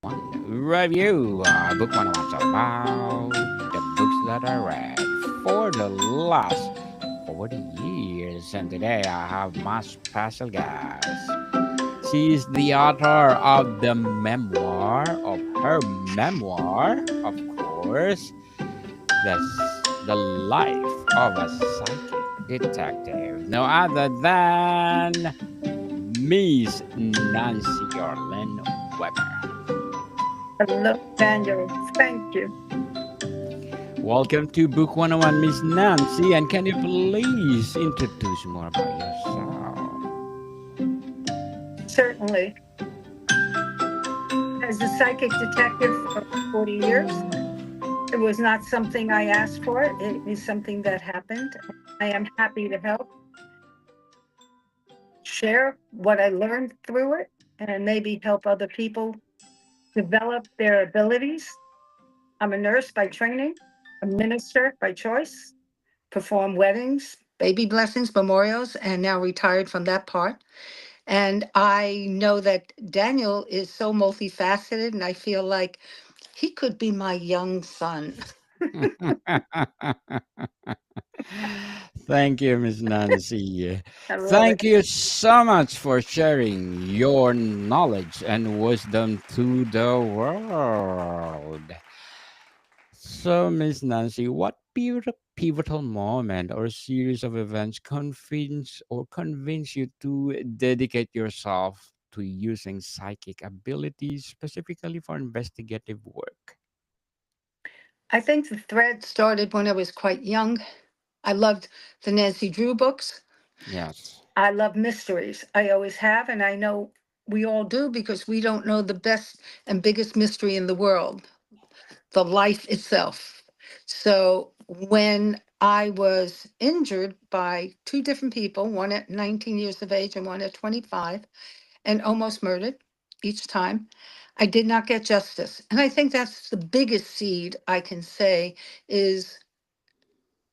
101 review. Book 101 is about the books that I read for the last 40 years. And today I have my special guest. She is the author of the memoir, of her memoir, of course, the life of a psychic detective. No other than Miss Nancy Orlen Weber. Hello, Daniel. Thank you. Welcome to Book 101, Miss Nancy. And can you please introduce more about yourself? Certainly, as a psychic detective for 40 years, it was not something I asked for. It is something that happened. I am happy to help share what I learned through it and maybe help other people develop their abilities. I'm a nurse by training, a minister by choice, perform weddings, baby blessings, memorials, and now retired from that part. And I know that Daniel is so multifaceted, and I feel like he could be my young son. Thank you, Miss Nancy. I love it. Thank you so much for sharing your knowledge and wisdom to the world. So, Miss Nancy, what pivotal moment or series of events convince you to dedicate yourself to using psychic abilities specifically for investigative work? I think the thread started when I was quite young. I loved the Nancy Drew books. Yes. I love mysteries. I always have, and I know we all do because we don't know the best and biggest mystery in the world, the life itself. So when I was injured by two different people, one at 19 years of age and one at 25, and almost murdered each time, I did not get justice. And I think that's the biggest seed I can say is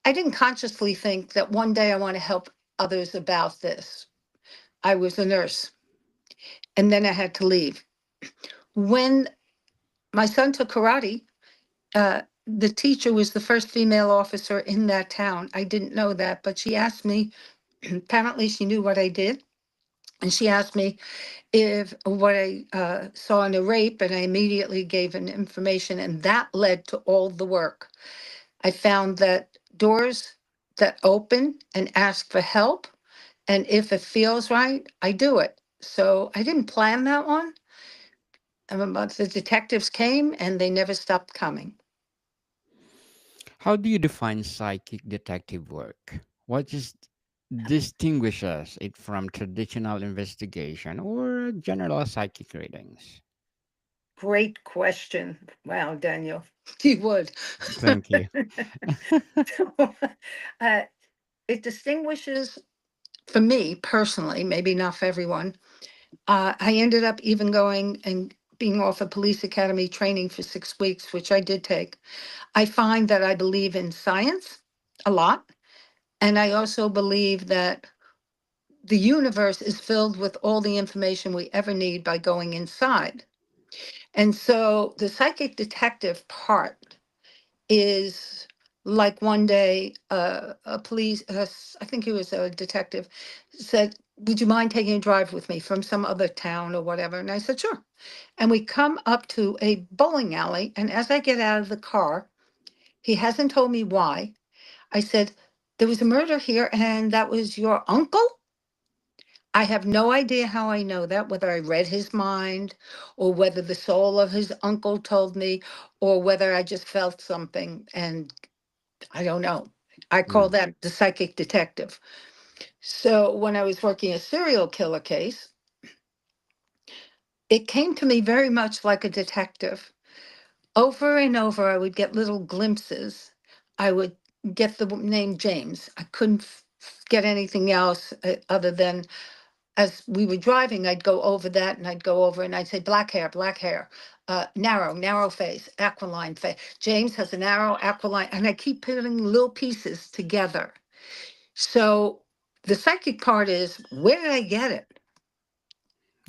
I didn't consciously think that one day I want to help others about this. I was a nurse and then I had to leave. When my son took karate, the teacher was the first female officer in that town. I didn't know that, but she asked me, apparently she knew what I did. And she asked me if what I saw in a rape, and I immediately gave an information, and that led to all the work. I found that doors that open and ask for help, and if it feels right, I do it. So I didn't plan that one, but the detectives came and they never stopped coming. How do you define psychic detective work? What is distinguishes it from traditional investigation or general psychic readings? Great question. Wow, Daniel, you would. Thank you. So, uh, it distinguishes, for me personally, maybe not for everyone. I ended up even going and being off a police academy training for 6 weeks, which I did take. I find that I believe in science a lot. And I also believe that the universe is filled with all the information we ever need by going inside. And so the psychic detective part is like one day I think he was a detective, said, "Would you mind taking a drive with me from some other town or whatever?" And I said, "Sure." And we come up to a bowling alley. And as I get out of the car, he hasn't told me why. I said, "There was a murder here, and that was your uncle?" I have no idea how I know that, whether I read his mind or whether the soul of his uncle told me or whether I just felt something. And I don't know. I call Mm. that the psychic detective. So when I was working a serial killer case, it came to me very much like a detective. Over and over, I would get little glimpses. I would get the name James. I couldn't get anything else other than as we were driving, I'd go over that and I'd go over and I'd say black hair, narrow face, aquiline face. James has a narrow aquiline, and I keep putting little pieces together. So the psychic part is, where did I get it?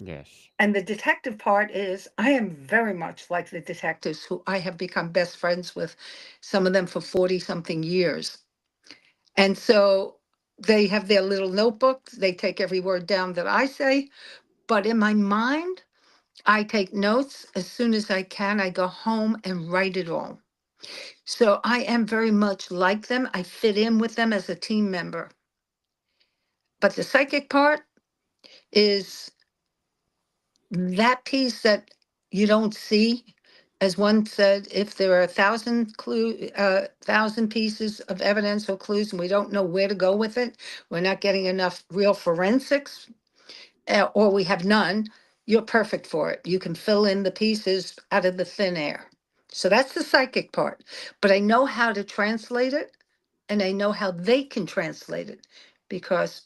Yes. And the detective part is I am very much like the detectives who I have become best friends with, some of them for 40 something years. And so they have their little notebooks. They take every word down that I say. But in my mind, I take notes as soon as I can. I go home and write it all. So I am very much like them. I fit in with them as a team member. But the psychic part is that piece that you don't see. As one said, if there are 1,000 pieces of evidence or clues and we don't know where to go with it, we're not getting enough real forensics, or we have none, you're perfect for it. You can fill in the pieces out of the thin air. So that's the psychic part. But I know how to translate it and I know how they can translate it because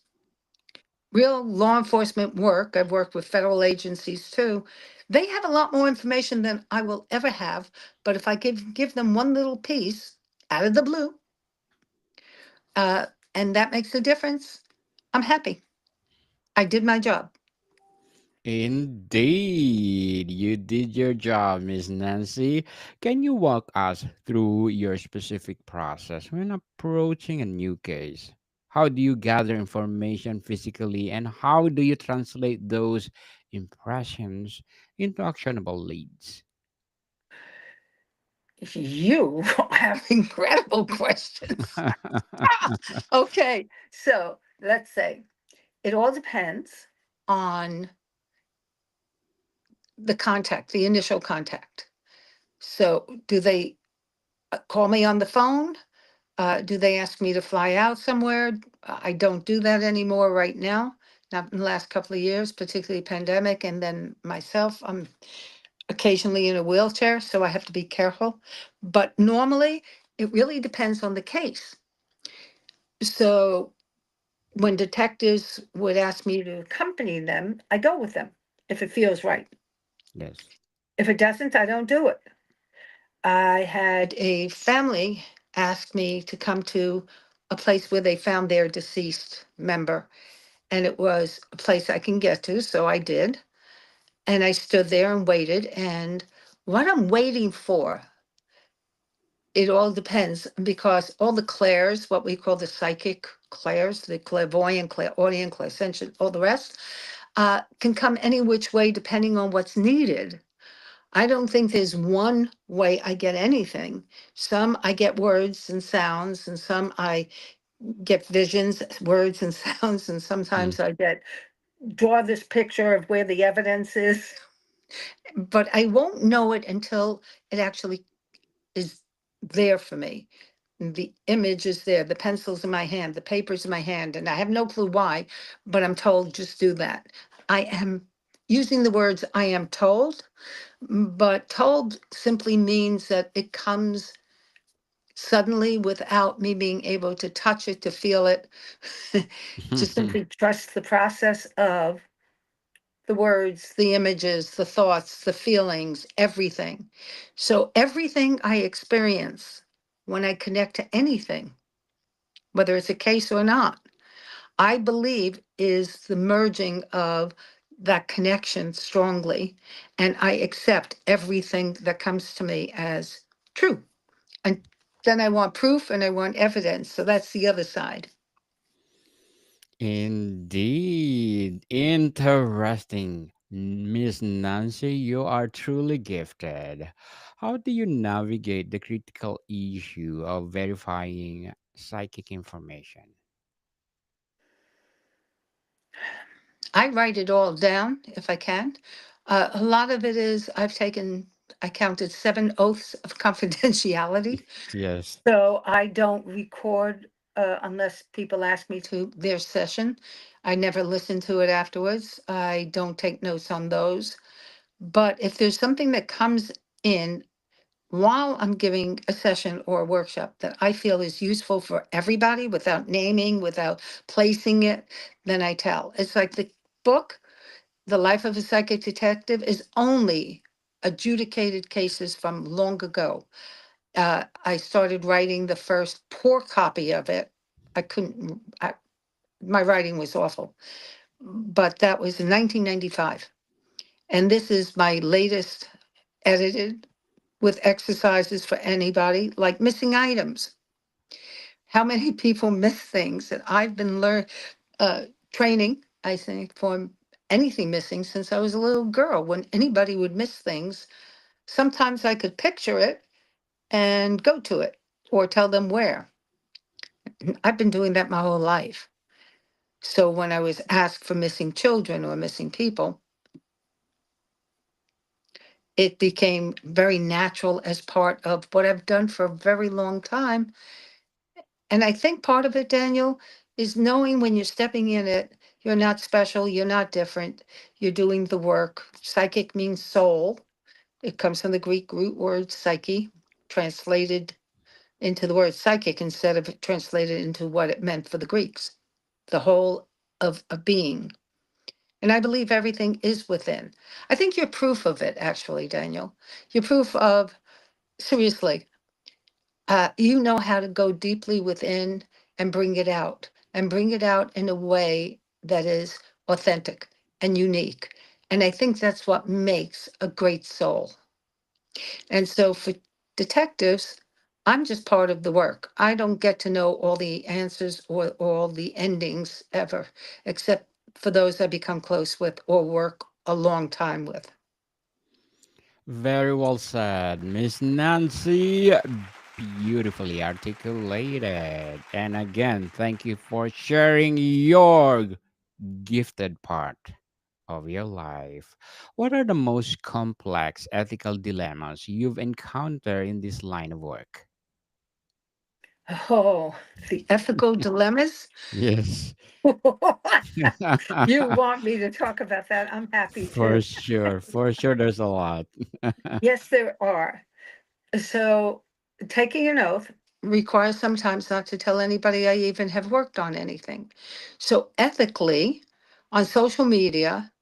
real law enforcement work, I've worked with federal agencies too. They have a lot more information than I will ever have. But if I give them one little piece out of the blue, uh, and that makes a difference, I'm happy. I did my job. Indeed, you did your job, Miss Nancy. Can you walk us through your specific process when approaching a new case? How do you gather information physically, and how do you translate those impressions into actionable leads? You have incredible questions. Okay, so let's say it all depends on the contact, the initial contact. So, do they call me on the phone? Do they ask me to fly out somewhere? I don't do that anymore right now, not in the last couple of years, particularly pandemic. And then myself, I'm occasionally in a wheelchair, so I have to be careful. But normally, it really depends on the case. So when detectives would ask me to accompany them, I go with them if it feels right. Yes. If it doesn't, I don't do it. I had a family ask me to come to a place where they found their deceased member, and it was a place I can get to, so I did. And I stood there and waited. And what I'm waiting for, it all depends because all the clairs, what we call the psychic clairs, the clairvoyant, clairaudient, clairsentient, all the rest, can come any which way depending on what's needed. I don't think there's one way I get anything. Some I get words and sounds, and some I get visions, words and sounds, and Mm. sometimes I get draw this picture of where the evidence is. But I won't know it until it actually is there for me. The image is there, the pencil's in my hand, the paper's in my hand, and I have no clue why, but I'm told just do that. I am using the words I am told, but told simply means that it comes suddenly without me being able to touch it, to feel it, to simply trust the process of the words, the images, the thoughts, the feelings, everything. So everything I experience when I connect to anything, whether it's a case or not, I believe is the merging of that connection strongly. And I accept everything that comes to me as true. And then I want proof and I want evidence. So that's the other side. Indeed. Interesting. Miss Nancy, you are truly gifted. How do you navigate the critical issue of verifying psychic information? I write it all down if I can. A lot of it is I counted 7 oaths of confidentiality. Yes. So I don't record unless people ask me to their session. I never listen to it afterwards. I don't take notes on those. But if there's something that comes in while I'm giving a session or a workshop that I feel is useful for everybody without naming, without placing it, then I tell. It's like the book, The Life of a Psychic Detective, is only adjudicated cases from long ago. I started writing the first poor copy of it. I couldn't, I, my writing was awful, but that was in 1995. And this is my latest edited with exercises for anybody, like missing items. How many people miss things that I've been training, I think, for anything missing since I was a little girl. When anybody would miss things, sometimes I could picture it and go to it or tell them where. I've been doing that my whole life. So when I was asked for missing children or missing people, it became very natural as part of what I've done for a very long time. And I think part of it, Daniel, is knowing when you're stepping in it, you're not special, you're not different, you're doing the work. Psychic means soul. It comes from the Greek root word psyche, translated into the word psychic instead of translated into what it meant for the Greeks, the whole of a being. And I believe everything is within. I think you're proof of it, actually, Daniel. You're proof of, seriously, you know how to go deeply within and bring it out in a way that is authentic and unique. And I think that's what makes a great soul. And so for detectives, I'm just part of the work. I don't get to know all the answers or all the endings ever, except for those I become close with or work a long time with. Very well said, Miss Nancy. Beautifully articulated. And again, thank you for sharing your gifted part of your life. What are the most complex ethical dilemmas you've encountered in this line of work? Oh, the ethical dilemmas. Yes. You want me to talk about that? I'm happy For to. sure. For sure, there's a lot. Yes, there are. So, taking an oath requires sometimes not to tell anybody I even have worked on anything. So, ethically, on social media,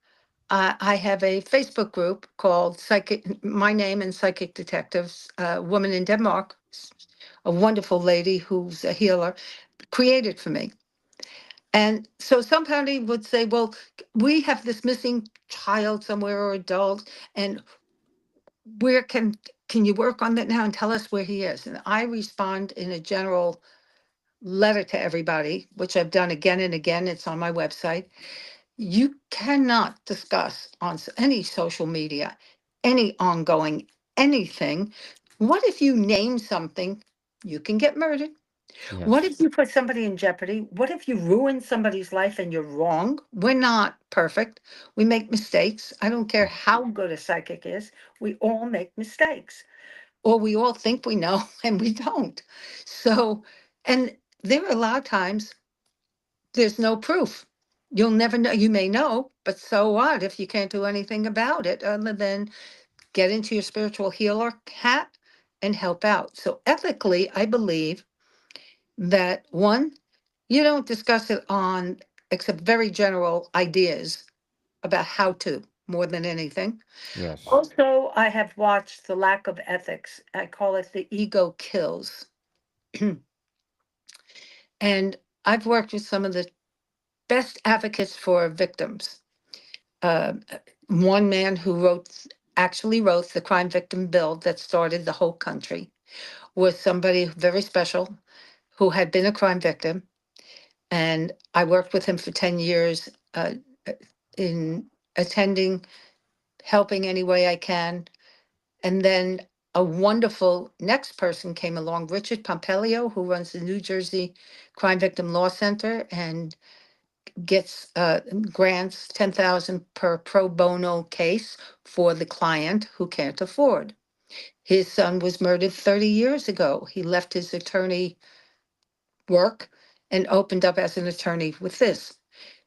I have a Facebook group called Psychic, my name and Psychic Detectives, a woman in Denmark, a wonderful lady who's a healer, created for me. And so somebody would say, well, we have this missing child somewhere or adult, and where can you work on that now and tell us where he is? And I respond in a general letter to everybody, which I've done again and again. It's on my website. You cannot discuss on any social media, any ongoing anything. What if you name something? You can get murdered. What if Yes. you put somebody in jeopardy? What if you ruin somebody's life and you're wrong? We're not perfect. We make mistakes. I don't care how good a psychic is. We all make mistakes, or we all think we know and we don't. So, and there are a lot of times there's no proof. You'll never know. You may know, but so what if you can't do anything about it other than get into your spiritual healer hat and help out? So, ethically, I believe that one, you don't discuss it on except very general ideas about how to more than anything. Yes. Also, I have watched the lack of ethics. I call it the ego kills. And I've worked with some of the best advocates for victims. Uh, One man who actually wrote the crime victim bill that started the whole country was somebody very special who had been a crime victim. And I worked with him for 10 years uh, in attending, helping any way I can. And then a wonderful next person came along, Richard Pompelio, who runs the New Jersey Crime Victim Law Center and gets grants 10,000 per pro bono case for the client who can't afford. His son was murdered 30 years ago. He left his attorney work and opened up as an attorney with this.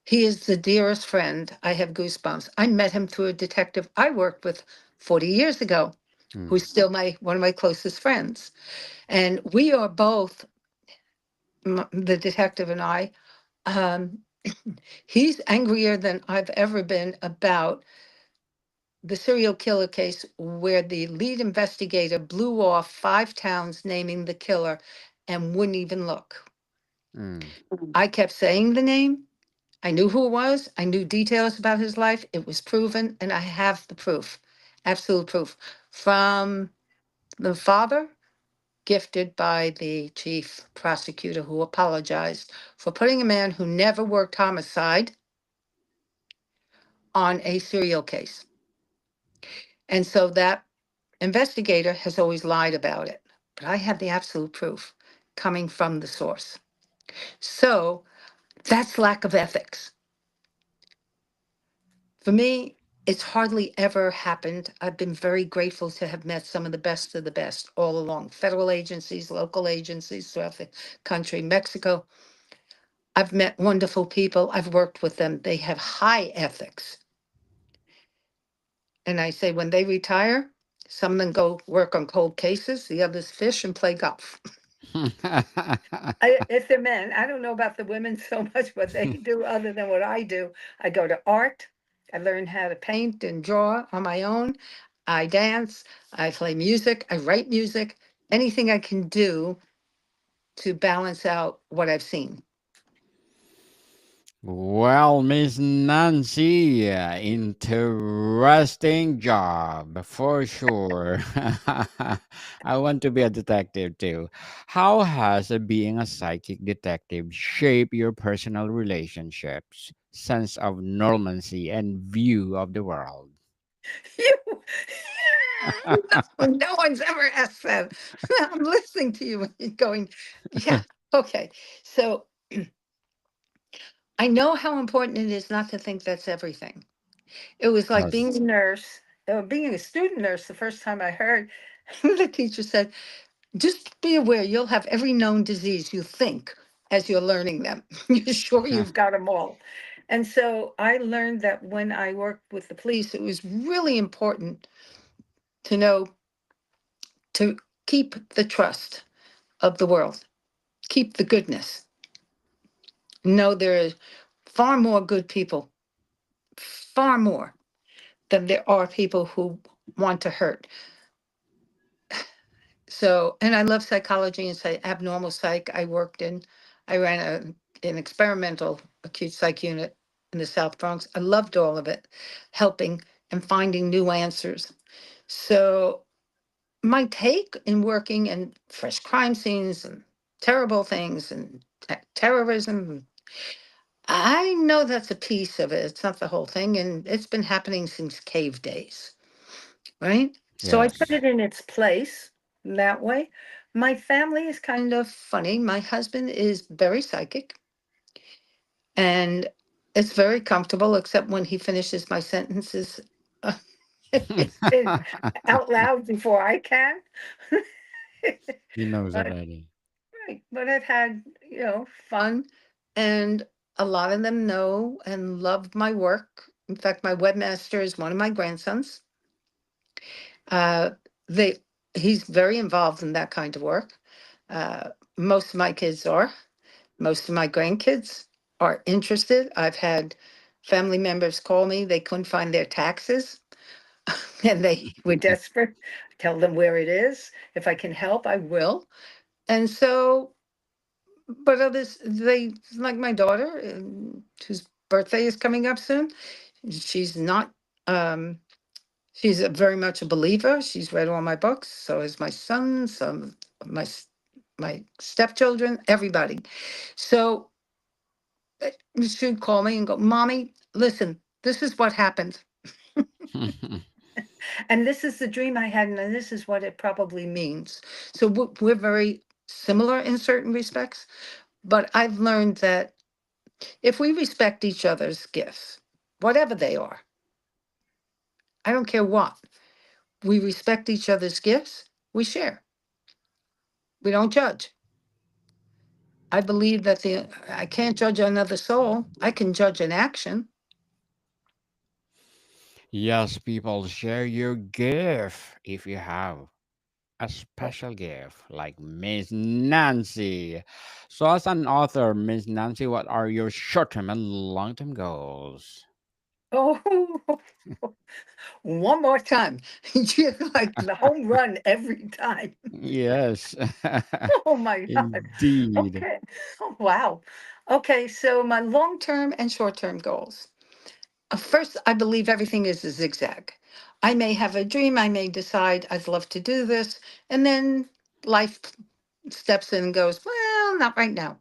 He is the dearest friend. I have goosebumps. I met him through a detective I worked with 40 years ago, Mm. who's still my one of my closest friends. And we are both, the detective and I, um, he's angrier than I've ever been about the serial killer case where the lead investigator blew off 5 towns naming the killer and wouldn't even look. Mm. I kept saying the name. I knew who it was. I knew details about his life. It was proven, and I have the proof, absolute proof, from the father, gifted by the chief prosecutor who apologized for putting a man who never worked homicide on a serial case. And so that investigator has always lied about it. But I have the absolute proof coming from the source. So that's lack of ethics. For me, it's hardly ever happened. I've been very grateful to have met some of the best all along, federal agencies, local agencies throughout the country, Mexico. I've met wonderful people. I've worked with them. They have high ethics. And I say when they retire, some of them go work on cold cases, the others fish and play golf. If they're men, I don't know about the women so much what they do other than what I do. I go to art. I learn how to paint and draw on my own. I dance. I play music. I write music. Anything I can do to balance out what I've seen. Well, Miss Nancy, interesting job for sure. I want to be a detective too. How has being a psychic detective shaped your personal relationships, sense of normalcy, and view of the world? You, no one's ever asked that. I'm listening to you and you're going, yeah, okay. So I know how important it is not to think that's everything. It was like Yes. being a nurse, being a student nurse. The first time I heard, the teacher said, just be aware you'll have every known disease you think as you're learning them. You're sure you've got them all. And so I learned that when I worked with the police, it was really important to know to keep the trust of the world, keep the goodness. Know there are far more good people, far more than there are people who want to hurt. So, and I love psychology and abnormal psych. I ran an experimental acute psych unit in the South Bronx. I loved all of it, helping and finding new answers. So, my take in working in fresh crime scenes and terrible things and terrorism, I know that's a piece of it. It's not the whole thing. And it's been happening since cave days, right? So I put Yes. it in its place that way. My family is kind of funny. My husband is very psychic and it's very comfortable, except when he finishes my sentences uh, out loud before I can. He knows But already. right, but I've had, fun, and a lot of them know and love my work. In fact, my webmaster is one of my grandsons. Uh, they he's very involved in that kind of work. Uh, most of my kids are. Most of my grandkids are interested. I've had family members call me. They couldn't find their taxes and they were desperate. Tell them where it is. If I can help, I will. And so, but others, they like my daughter, whose birthday is coming up soon. She's not. Um, She's very much a believer. She's read all my books. So is my son, some of my stepchildren, everybody. So she'd call me and go, "Mommy, listen, this is what happened, and this is the dream I had, and this is what it probably means." So we're very similar in certain respects, but I've learned that if we respect each other's gifts, whatever they are, I don't care what, we respect each other's gifts, we share. We don't judge. I believe that I can't judge another soul. I can judge an action. Yes, people, share your gift if you have a special gift like Miss Nancy. So, as an author, Miss Nancy, what are your short term and long term goals? Oh, one more time. You're like the home run every time. Yes, Oh my God. indeed. Okay. Oh, wow. Okay, so my long term and short term goals. First, I believe everything is a zigzag. I may have a dream, I may decide I'd love to do this, and then life steps in and goes, well, not right now.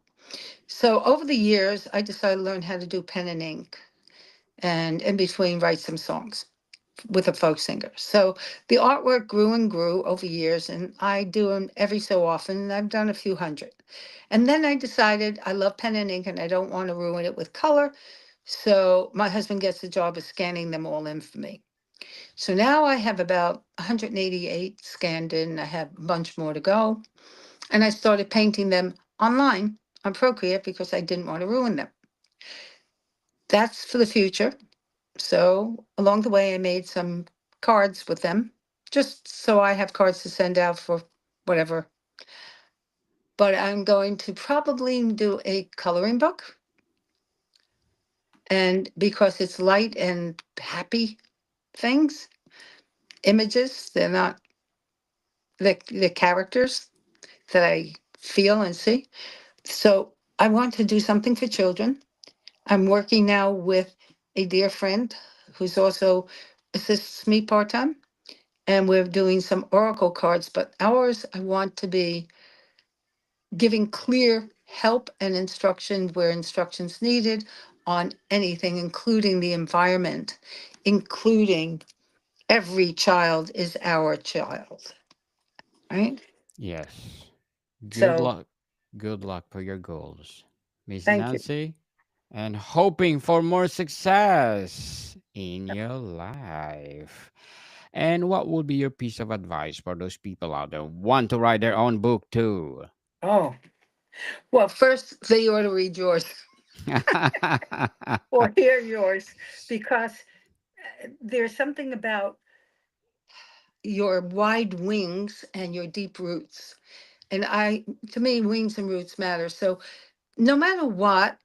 So over the years, I decided to learn how to do pen and ink and in between write some songs with a folk singer. So the artwork grew and grew over years, and I do them every so often, and I've done a few hundred. And then I decided I love pen and ink and I don't want to ruin it with color. So my husband gets the job of scanning them all in for me. So now I have about 188 scanned in. I have a bunch more to go. And I started painting them online on Procreate because I didn't want to ruin them. That's for the future. So along the way, I made some cards with them, just so I have cards to send out for whatever. But I'm going to probably do a coloring book. And because it's light and happy things, images, they're not the characters that I feel and see. So I want to do something for children. I'm working now with a dear friend who's also assists me part time, and we're doing some oracle cards. But ours, I want to be giving clear help and instruction where instructions needed on anything, including the environment, including every child is our child, right? Yes. Good So luck. Good luck for your goals, Miss thank you. Nancy, and hoping for more success in your life. And what would be your piece of advice for those people out there who want to write their own book too? Oh, well, first they ought to read yours or hear yours because there's something about your wide wings and your deep roots. And to me, wings and roots matter. So no matter what,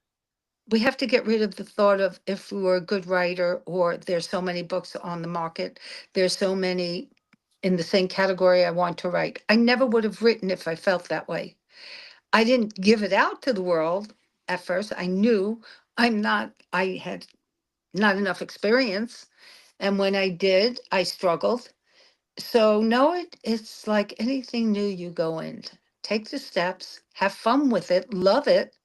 we have to get rid of the thought of if we were a good writer or there's so many books on the market, there's so many in the same category I want to write. I never would have written if I felt that way. I didn't give it out to the world at first. I knew I had not enough experience. And when I did, I struggled. So know it's like anything new you go in. Take the steps, have fun with it, love it.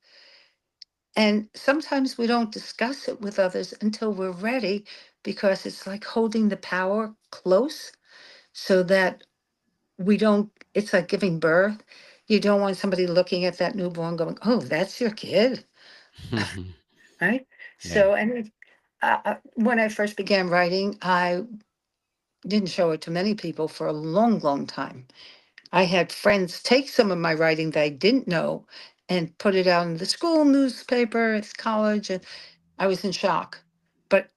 And sometimes we don't discuss it with others until we're ready because it's like holding the power close so that we don't, it's like giving birth. You don't want somebody looking at that newborn going, oh, that's your kid, right? Yeah. So, and when I first began writing, I didn't show it to many people for a long, long time. I had friends take some of my writing that I didn't know and put it out in the school newspaper at college, and I was in shock. But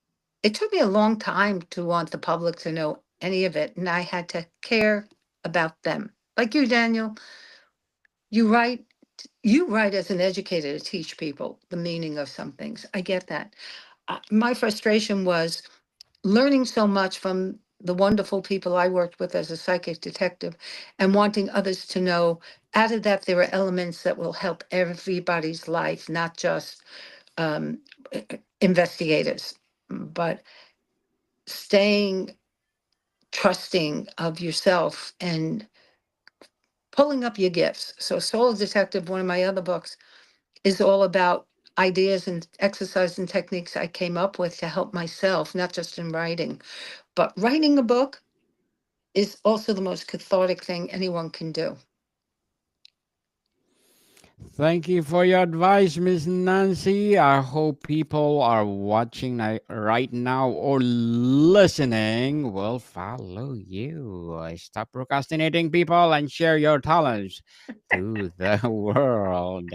it took me a long time to want the public to know any of it, and I had to care about them. Like you, Daniel, you write you write as an educator to teach people the meaning of some things. I get that. My frustration was learning so much from the wonderful people I worked with as a psychic detective and wanting others to know out of that there are elements that will help everybody's life, not just um, investigators, but staying trusting of yourself and pulling up your gifts. So Soul Detective, one of my other books, is all about ideas and exercise and techniques I came up with to help myself, not just in writing, but writing a book is also the most cathartic thing anyone can do. Thank you for your advice, Miss Nancy. I hope people are watching right now or listening will follow you. Stop procrastinating, people, and share your talents to the world.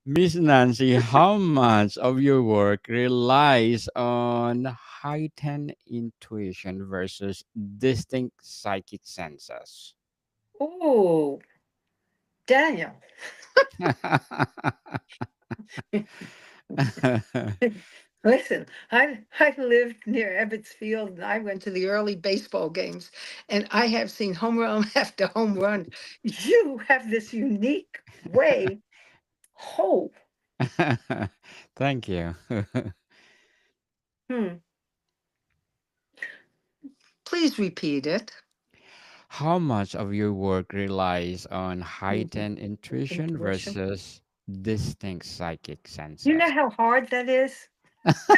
Miss Nancy, how much of your work relies on heightened intuition versus distinct psychic senses? Oh, Daniel. Listen, I lived near Ebbets Field and I went to the early baseball games and I have seen home run after home run. You have this unique way. Oh. Thank you. Hmm. Please repeat it. How much of your work relies on Mhm. heightened intuition Intuition. versus distinct psychic You know senses? how hard that is?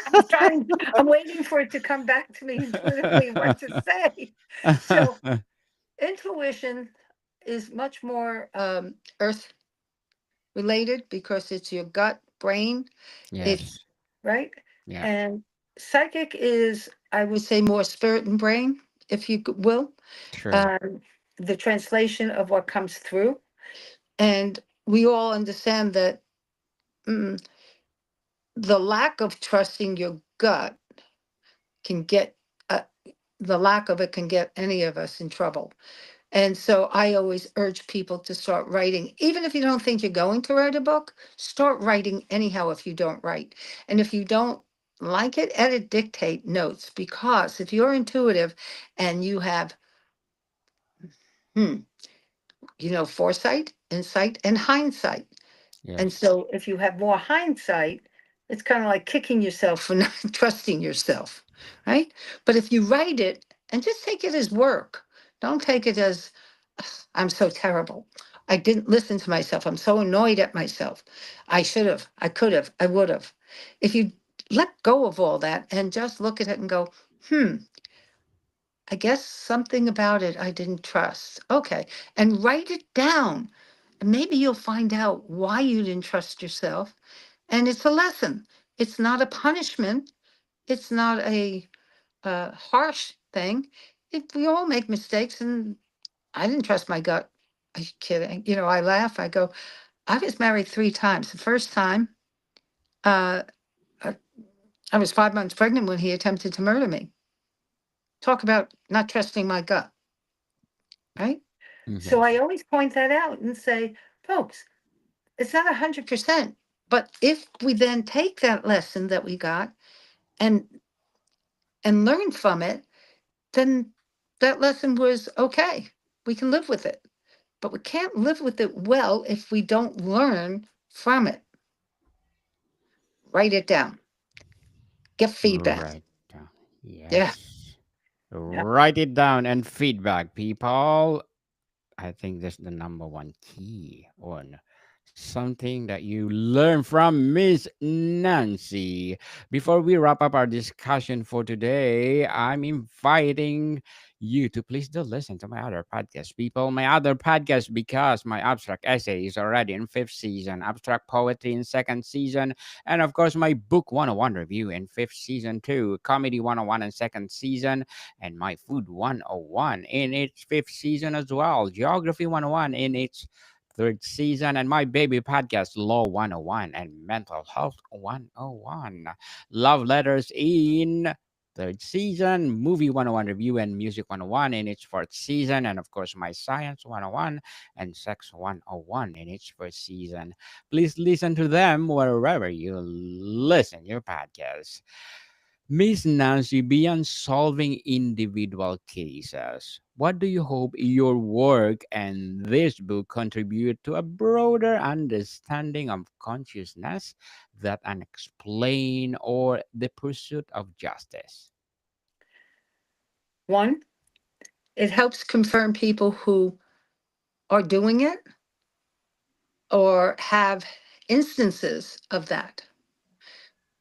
I'm trying, I'm waiting for it to come back to me intuitively what to say. So, intuition is much more earth related because it's your gut brain. Yes. It's right. Yeah. And psychic is, I would say, more spirit and brain, if you will. True. Um, the translation of what comes through. And we all understand that mm, the lack of trusting your gut can get, uh, the lack of it can get any of us in trouble. And so I always urge people to start writing. Even if you don't think you're going to write a book, start writing anyhow if you don't write. And if you don't like it, edit, dictate notes. Because if you're intuitive and you have, hmm, foresight, insight, and hindsight. And Yes. so if you have more hindsight, it's kind of like kicking yourself for not trusting yourself, right? But if you write it and just take it as work, don't take it as, "Ugh, I'm so terrible. I didn't listen to myself. I'm so annoyed at myself. I should have, I could have, I would have." If you let go of all that and just look at it and go, I guess something about it I didn't trust. Okay. And write it down. And maybe you'll find out why you didn't trust yourself. And it's a lesson. It's not a punishment. It's not a harsh thing. We all make mistakes, and I didn't trust my gut. Are you kidding? I laugh. I go, I was married 3 times. The first time, uh, I I was 5 months pregnant when he attempted to murder me. Talk about not trusting my gut, right? So I Yes. always point that out and say, folks, it's not 100%. But if we then take that lesson that we got and learn from it, then that lesson was okay. We can live with it. But we can't live with it well if we don't learn from it. Write it down. Get feedback. Right. Yeah. Yes. Yeah. Write it down and feedback, people. I think that's the number one key on something that you learn from Miss Nancy. Before we wrap up our discussion for today, I'm inviting you to please do listen to my other podcast, people. My other podcast, because my abstract essay is already in fifth season, abstract poetry in second season, and of course my book 101 review in fifth season too, comedy 101 in second season, and my food 101 in its fifth season as well, geography 101 in its third season, and my baby podcast, Law 101 and Mental Health 101. Love Letters in third season, Movie 101 Review and Music 101 in its fourth season, and of course, my Science 101 and Sex 101 in its first season. Please listen to them wherever you listen your podcast. Miss Nancy, beyond solving individual cases, what do you hope your work and this book contribute to a broader understanding of consciousness, that unexplained, or the pursuit of justice? One, it helps confirm people who are doing it or have instances of that.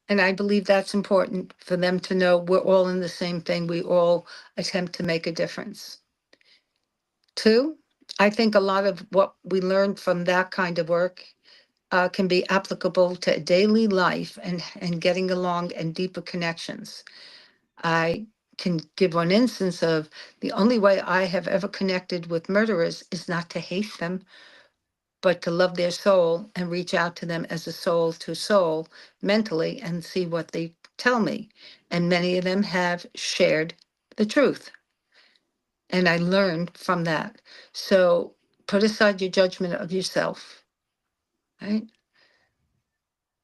And I believe that's important for them to know we're all in the same thing. We all attempt to make a difference. Two, I think a lot of what we learn from that kind of work can be applicable to daily life and getting along and deeper connections. I can give one instance of the only way I have ever connected with murderers is not to hate them, but to love their soul and reach out to them as a soul to soul mentally and see what they tell me. And many of them have shared the truth. And I learned from that. So put aside your judgment of yourself, right?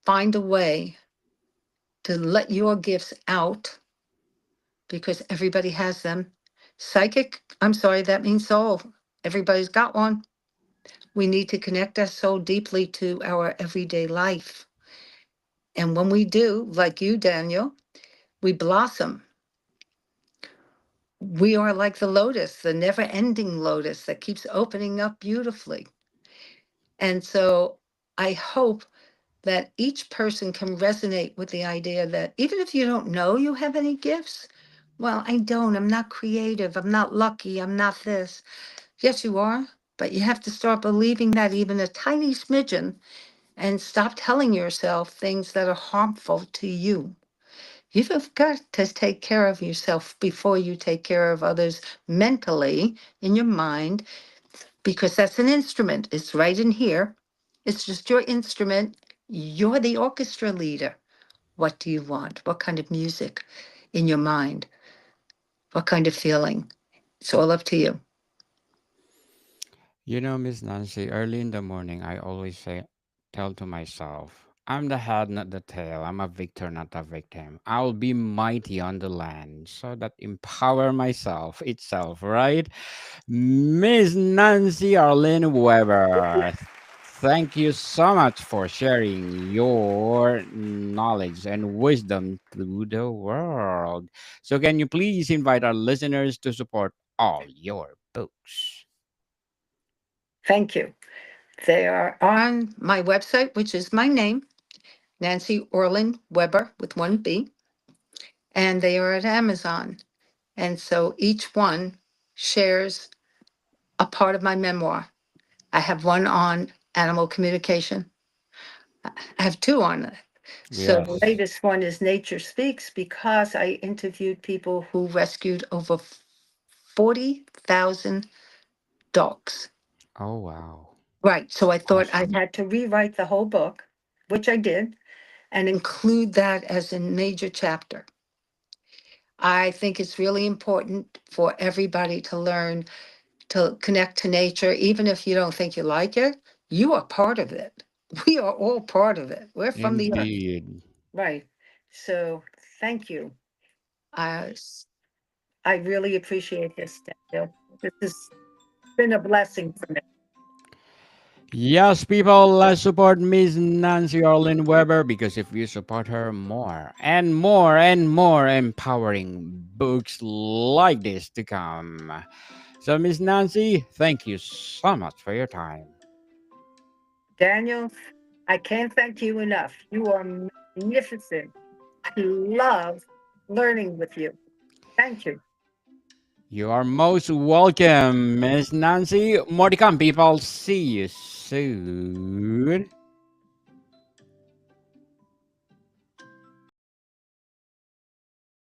Find a way to let your gifts out because everybody has them. Psychic, I'm sorry, that means soul. Everybody's got one. We need to connect our soul deeply to our everyday life. And when we do, like you, Daniel, we blossom. We are like the lotus, the never ending lotus that keeps opening up beautifully. And so I hope that each person can resonate with the idea that even if you don't know you have any gifts, well, I don't, I'm not creative, I'm not lucky, I'm not this. Yes, you are, but you have to start believing that even a tiny smidgen and stop telling yourself things that are harmful to you. You've got to take care of yourself before you take care of others mentally in your mind, because that's an instrument. It's right in here. It's just your instrument. You're the orchestra leader. What do you want? What kind of music in your mind? What kind of feeling? It's all up to you. You know, Miss Nancy, early in the morning, I always tell to myself, I'm the head, not the tail. I'm a victor, not a victim. I'll be mighty on the land. So that empower myself itself, right? Miss Nancy Orlen Weber, thank you so much for sharing your knowledge and wisdom to the world. So, can you please invite our listeners to support all your books? Thank you. They are on my website, which is my name, Nancy Orlen Weber with one B, and they are at Amazon. And so each one shares a part of my memoir. I have one on animal communication. I have two on it. So the Yes. latest one is Nature Speaks, because I interviewed people who rescued over 40,000 dogs. Oh, wow. Right. So I thought I Awesome. had to rewrite the whole book, which I did, and include that as a major chapter. I think it's really important for everybody to learn to connect to nature, even if you don't think you like it. You are part of it. We are all part of it. We're from the earth. Indeed. Right. So thank you. I, s- I really appreciate this, Daniel. This has been a blessing for me. Yes, people, let's support Miss Nancy Orlin Weber because if you support her, more and more and more empowering books like this to come. So, Miss Nancy, thank you so much for your time. Daniel, I can't thank you enough. You are magnificent. I love learning with you. Thank you. You are most welcome, Miss Nancy. More to come, people. See you soon.